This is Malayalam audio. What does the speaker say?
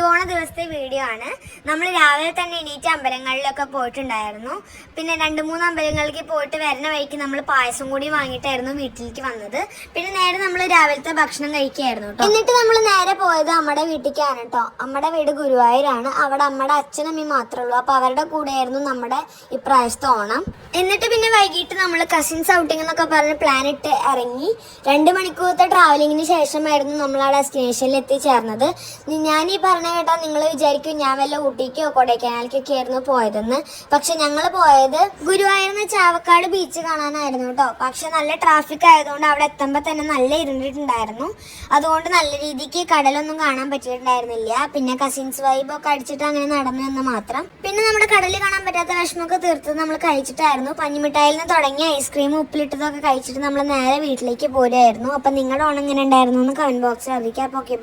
തിരുവോണ ദിവസത്തെ വീഡിയോ ആണ്. നമ്മൾ രാവിലെ തന്നെ എണീറ്റ് അമ്പലങ്ങളിലൊക്കെ പോയിട്ടുണ്ടായിരുന്നു. പിന്നെ 2-3 അമ്പലങ്ങളിലേക്ക് പോയിട്ട് വരുന്ന വഴിക്ക് നമ്മൾ പായസം കൂടി വാങ്ങിയിട്ടായിരുന്നു വീട്ടിലേക്ക് വന്നത്. പിന്നെ നേരെ നമ്മൾ രാവിലത്തെ ഭക്ഷണം കഴിക്കുകയായിരുന്നു കേട്ടോ. എന്നിട്ട് നമ്മൾ നേരെ പോയത് അമ്മയുടെ വീട്ടിലേക്കാണ് കേട്ടോ. അമ്മയുടെ വീട് ഗുരുവായൂരാണ്. അവിടെ അമ്മയുടെ അച്ഛനമ്മയും മാത്രമേ ഉള്ളൂ. അപ്പോൾ അവരുടെ കൂടെയായിരുന്നു നമ്മുടെ ഇപ്രാവശ്യത്തെ ഓണം. എന്നിട്ട് പിന്നെ വൈകിട്ട് നമ്മൾ കസിൻസ് ഔട്ടിംഗ് എന്നൊക്കെ പറഞ്ഞ് പ്ലാൻ ഇട്ട് ഇറങ്ങി. 2 മണിക്കൂറത്തെ ട്രാവലിങ്ങിന് ശേഷമായിരുന്നു നമ്മൾ ആ ഡെസ്റ്റിനേഷനിൽ എത്തിച്ചേർന്നത്. ഞാൻ ഈ പറഞ്ഞ കേട്ടാൽ നിങ്ങൾ വിചാരിക്കും ഞാൻ വല്ല ഊട്ടിക്കോ കൊടൈക്കനാലിലേക്കൊക്കെ ആയിരുന്നു പോയതെന്ന്. പക്ഷെ ഞങ്ങൾ പോയത് ഗുരുവായൂരിന്ന് ചാവക്കാട് ബീച്ച് കാണാനായിരുന്നു കേട്ടോ. പക്ഷെ നല്ല ട്രാഫിക് ആയതുകൊണ്ട് അവിടെ എത്തുമ്പോൾ തന്നെ നല്ല ഇരുണ്ടിട്ടുണ്ടായിരുന്നു. അതുകൊണ്ട് നല്ല രീതിക്ക് കടലൊന്നും കാണാൻ പറ്റിയിട്ടുണ്ടായിരുന്നില്ല. പിന്നെ കസിൻസ് വൈബൊക്കെ അടിച്ചിട്ട് അങ്ങനെ നടന്നു എന്ന് മാത്രം. പിന്നെ നമ്മുടെ കടലിൽ കാണാൻ പറ്റാത്ത വിഷമമൊക്കെ തീർത്തത് നമ്മൾ കഴിച്ചിട്ടായിരുന്നു. പഞ്ഞിമിഠായിൽ നിന്ന് തുടങ്ങി ഐസ്ക്രീം ഉപ്പിലിട്ടതൊക്കെ കഴിച്ചിട്ട് നമ്മൾ നേരെ വീട്ടിലേക്ക് പോരുമായിരുന്നു. അപ്പം നിങ്ങളുടെ ഓണം എങ്ങനെ ഉണ്ടായിരുന്നു എന്ന് കമന്റ് ബോക്സിൽ അറിയിക്കാം. അപ്പോൾ ഓക്കെ.